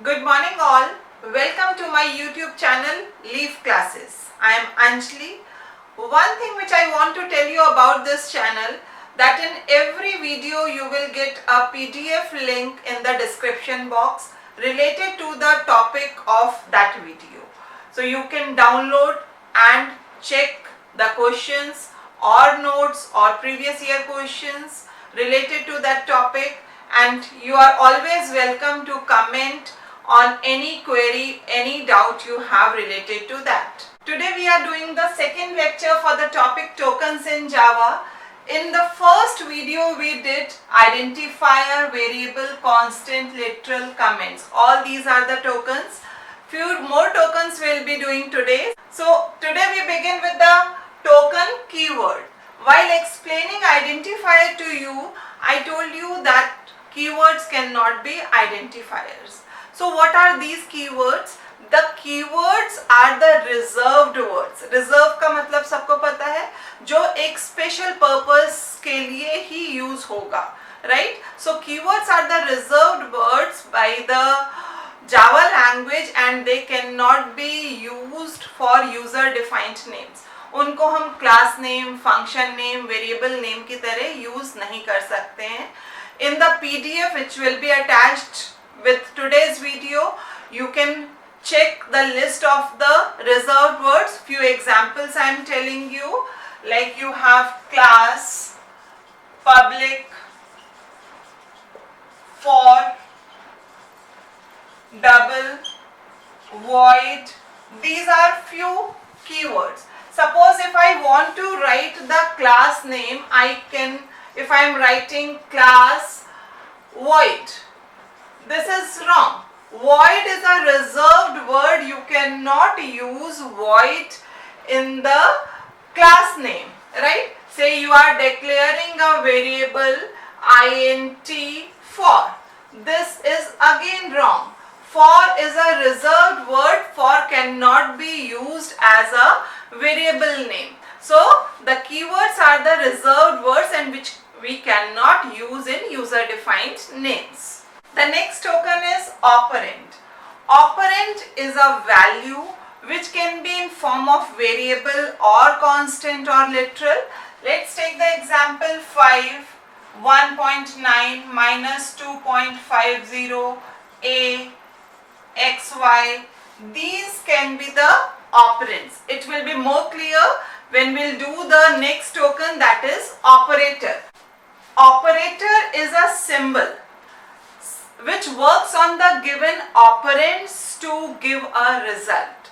Good morning all. Welcome to my YouTube channel Leaf Classes. I am Anjali. One thing which I want to tell you about this channel, that in every video you will get a PDF link in the description box related to the topic of that video. So you can download and check the questions or notes or previous year questions related to that topic, and you are always welcome to comment on any query, any doubt you have related to that. Today we are doing the second lecture for the topic tokens in Java. In the first video we did identifier, variable, constant, literal, comments. All these are the tokens. Few more tokens we'll be doing today. So today we begin with the token keyword. While explaining identifier to you, I told you that keywords cannot be identifiers. So what are these keywords? The keywords are the reserved words. Reserve का मतलब सबको पता है, जो एक special purpose के लिए ही use होगा, right? So keywords are the reserved words by the Java language and they cannot be used for user defined names. उनको हम class name, function name, variable name की तरह use नहीं कर सकते हैं. In the PDF which will be attached with today's video, you can check the list of the reserved words. Few examples I am telling you, like you have class, public, for, double, void. These are few keywords. Suppose if I want to write the class name, I can, if I am writing class void, this is wrong. Void is a reserved word. You cannot use void in the class name, right? Say you are declaring a variable int for. This is again wrong. For is a reserved word. For cannot be used as a variable name. So the keywords are the reserved words and which we cannot use in user defined names. The next token is operand. Operand is a value which can be in form of variable or constant or literal. Let's take the example 5, 1.9 minus 2.50 a, xy. These can be the operands. It will be more clear when we'll do the next token, that is operator. Operator is a symbol which works on the given operands to give a result.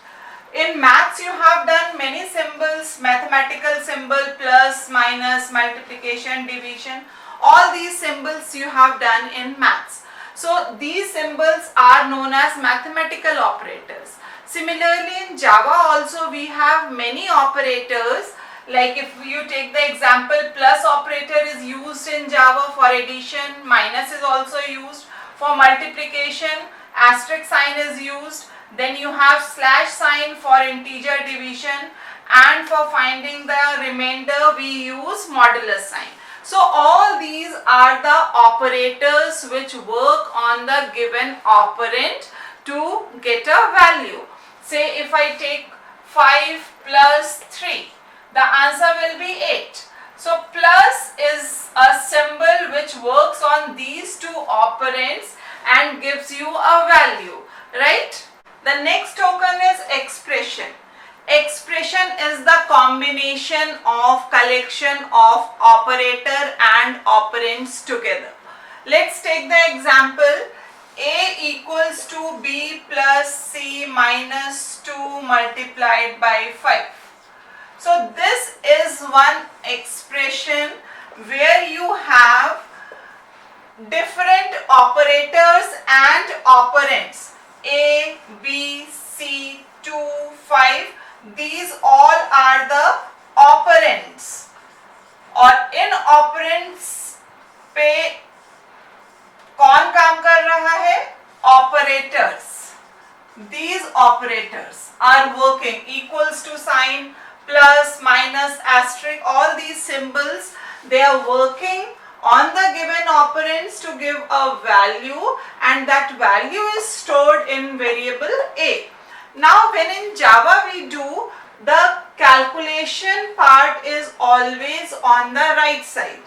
In maths you have done many symbols, mathematical symbol, plus, minus, multiplication, division. All these symbols you have done in maths. So these symbols are known as mathematical operators. Similarly in Java also we have many operators. Like if you take the example, plus operator is used in Java for addition, minus is also used. For multiplication, asterisk sign is used. Then you have slash sign for integer division, and for finding the remainder we use modulus sign. So all these are the operators which work on the given operand to get a value. Say if I take 5 plus 3, the answer will be 8. So plus is a symbol which works on these two operands and gives you a value, right? The next token is expression. Expression is the combination of collection of operator and operands together. Let's take the example a equals to b plus c minus 2 multiplied by 5. So this is one expression where you have different operators and operands. A, B, C, 2, 5. These all are the operands. और इन operands पे कौन काम कर रहा है? Operators. These operators are working. Equals to sign, plus, minus, asterisk, all these symbols, they are working on the given operands to give a value, and that value is stored in variable A. Now when in Java we do, the calculation part is always on the right side.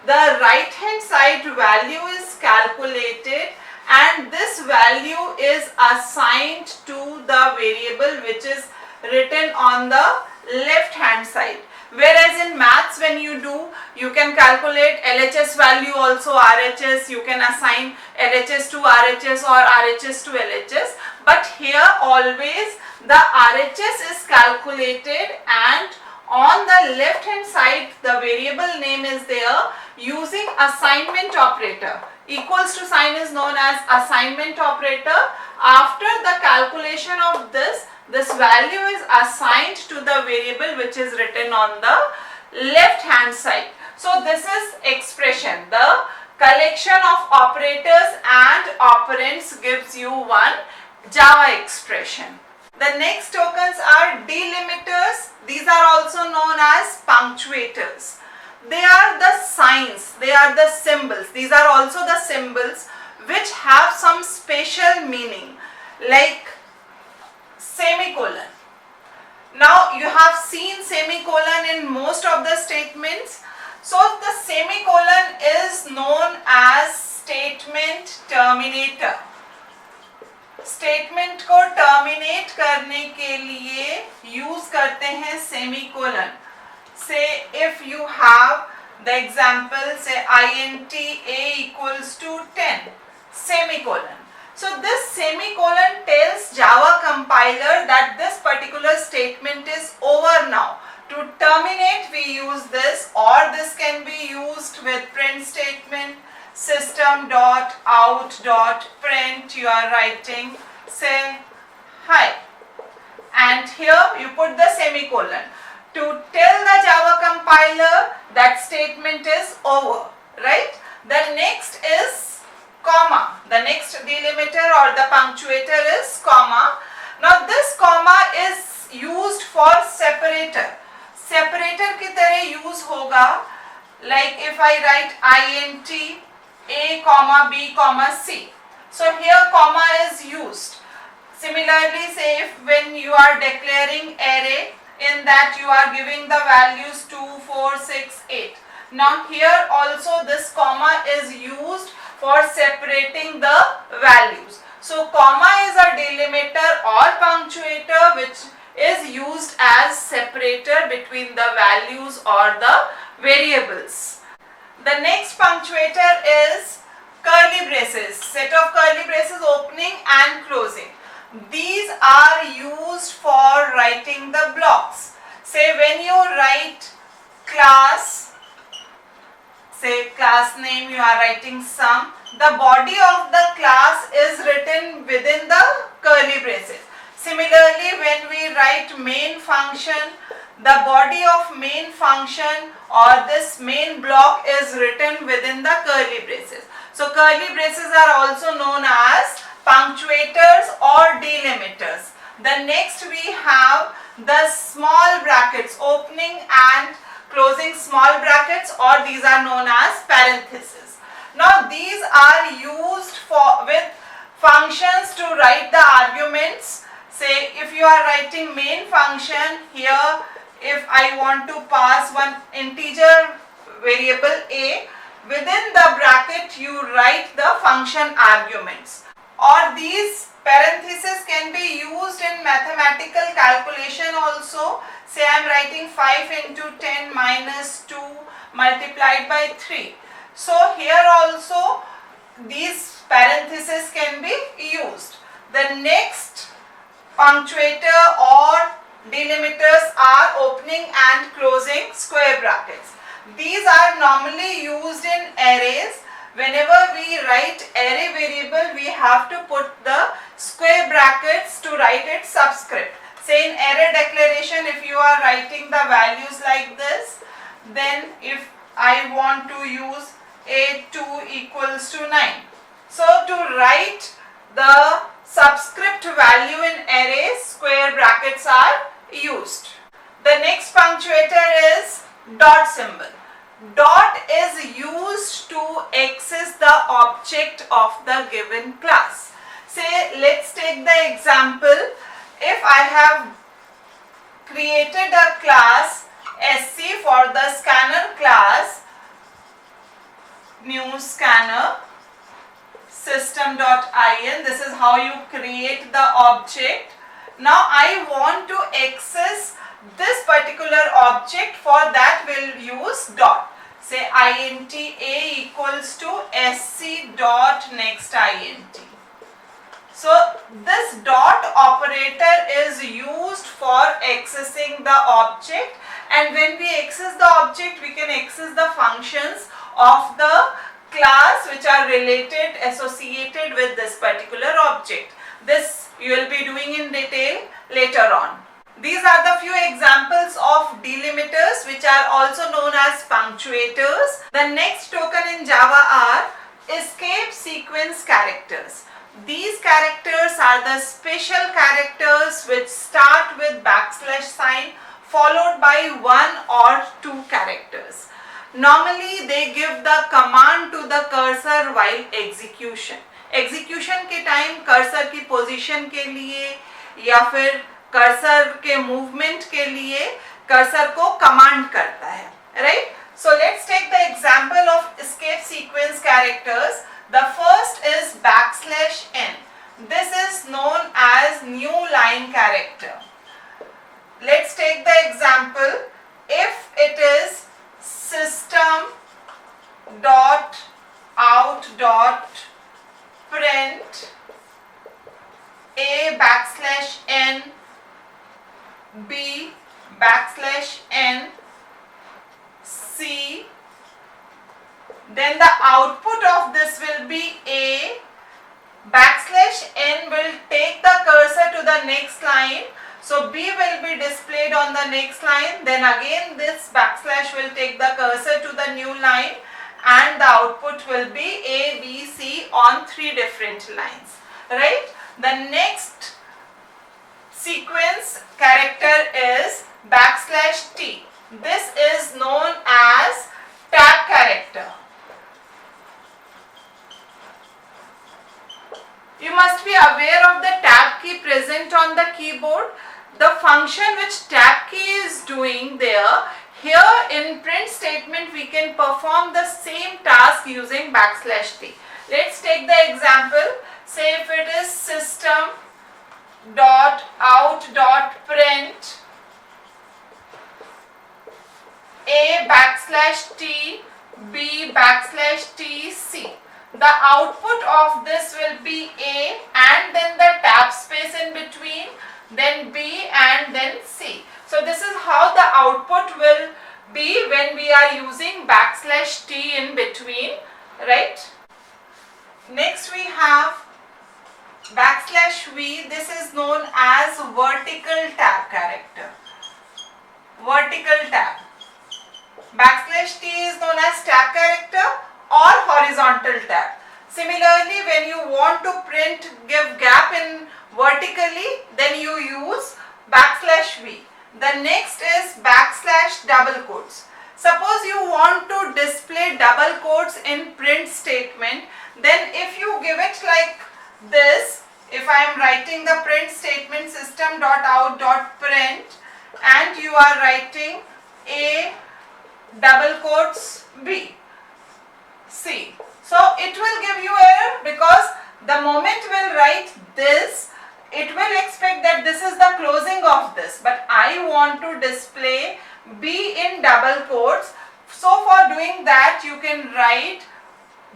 The right hand side value is calculated and this value is assigned to the variable which is written on the left hand side. Whereas in maths when you do, you can calculate LHS value also RHS, you can assign LHS to RHS or RHS to LHS, but here always the RHS is calculated and on the left hand side the variable name is there using assignment operator. Equals to sign is known as assignment operator. After the calculation of this value is assigned to the variable which is written on the left hand side. So this is expression. The collection of operators and operands gives you one Java expression. The next tokens are delimiters. These are also known as punctuators. They are the signs, they are the symbols. These are also the symbols which have some special meaning, like semicolon. Now you have seen semicolon in most of the statements. So the semicolon is known as statement terminator. Statement को terminate करने के लिए use करते हैं semicolon. से if you have the example से int a equals to 10 semicolon. So this semicolon tells Java compiler that this particular statement is over now. To terminate we use this, or this can be used with print statement. System.out.print, you are writing say hi and here you put the semicolon to tell the Java compiler that statement is over, right? The next is comma. The next delimiter or the punctuator is comma. Now this comma is used for separator. Separator की तरह use होगा, like if I write int a comma b comma c. So here comma is used. Similarly, say if when you are declaring array, in that you are giving the values 2, 4, 6, 8. Now here also this comma is used for separating the values. So comma is a delimiter or punctuator which is used as separator between the values or the variables. The next punctuator is curly braces, set of curly braces opening and closing. These are used for writing the blocks. Say when you write class, say class name, you are writing sum, the body of the class is written within the curly braces. Similarly, when we write main function, the body of main function or this main block is written within the curly braces. So curly braces are also known as punctuators or delimiters. The next we have the small brackets, opening and closing small brackets, or these are known as parentheses. Now these are used with functions to write the arguments. Say if you are writing main function, here if I want to pass one integer variable a, within the bracket you write the function arguments. Or these parentheses can be used in mathematical calculation also. Say I am writing 5 into 10 minus 2 multiplied by 3. So here also these parentheses can be used. The next punctuator or delimiters are opening and closing square brackets. These are normally used in arrays. Whenever we write array variable, we have to put the square brackets to write its subscript. Say in array declaration, if you are writing the values like this, then if I want to use a2 equals to 9. So to write the subscript value in arrays, square brackets are used. The next punctuator is dot symbol. dot is used to access the object of the given class. Say, let's take the example. If I have created a class SC for the scanner class, new scanner, System.in, this is how you create the object. Now I want to access this particular object. For that we'll use dot. Say int a equals to sc dot next int. So this dot operator is used for accessing the object, and when we access the object we can access the functions of the class which are related, associated with this particular object. This you will be doing in detail later on. These are the few examples of delimiters, which are also known as punctuators. The next token in Java are escape sequence characters. These characters are the special characters which start with backslash sign followed by one or two characters. Normally they give the command to the cursor while execution. Execution के time cursor की position के लिए या फिर cursor के movement के लिए cursor को कमांड करता है, right? So let's take the example of escape sequence characters. The first is backslash n. This is known as new line character. Let's take the example. If it is System.out.print a backslash n b backslash n c, then the output of this will be a backslash n will take the cursor to the next line. So b will be displayed on the next line, then again this backslash will take the cursor to the new line, and the output will be A, B, C on three different lines, right? The next sequence character is backslash T. This is known as tab character. You must be aware of the tab key present on the keyboard. The function which tab key is doing there, here in print statement we can perform the same task using backslash T. Let's take the example. Say if it is System.out.print a backslash T b backslash T c. The output of this will be A and then the tab space in between, then B and then C. So this is how the output will be when we are using backslash T in between, right? Next we have backslash V. This is known as vertical tab character. Vertical tab. Backslash T is known as tab character or horizontal tab. Similarly, when you want to print, give gap in vertically, then you use backslash V. The next is backslash double quotes. Suppose you want to display double quotes in print statement, then if you give it like this, if I am writing the print statement System.out.print and you are writing A double quotes B C. So it will give you error because the moment we'll write this, it will expect that this is the closing of this, but I want to display B in double quotes. So for doing that you can write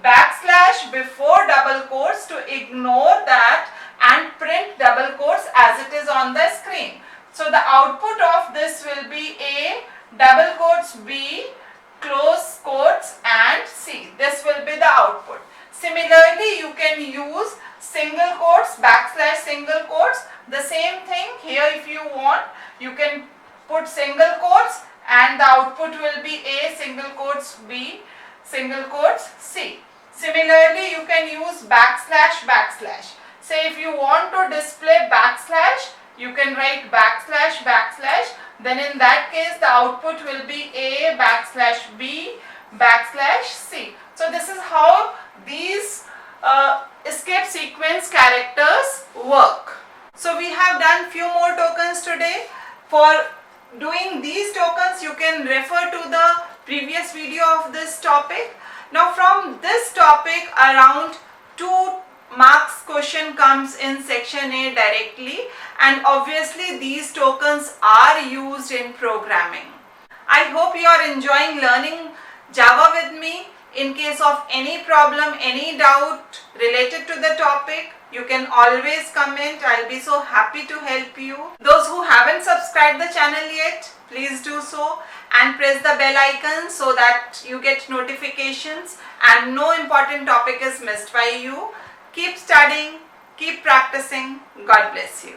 backslash before double quotes to ignore that and print double quotes as it is on the screen. So the output of this will be A double quotes B close quotes and C. This will be the output. Similarly, you can use single quotes, backslash single quotes. The same thing here, if you want, you can put single quotes and the output will be A single quotes B single quotes C. Similarly, you can use backslash backslash. Say if you want to display backslash, you can write backslash backslash. Then in that case the output will be A backslash B \c. So this is how these escape sequence characters work. So we have done few more tokens today. For doing these tokens, you can refer to the previous video of this topic. Now from this topic, around 2 marks question comes in section A directly, and obviously these tokens are used in programming. I hope you are enjoying learning Java with me. In case of any problem, any doubt related to the topic, you can always comment. I'll be so happy to help you. Those who haven't subscribed the channel yet, please do so and press the bell icon so that you get notifications and no important topic is missed by you. Keep studying, keep practicing. God bless you.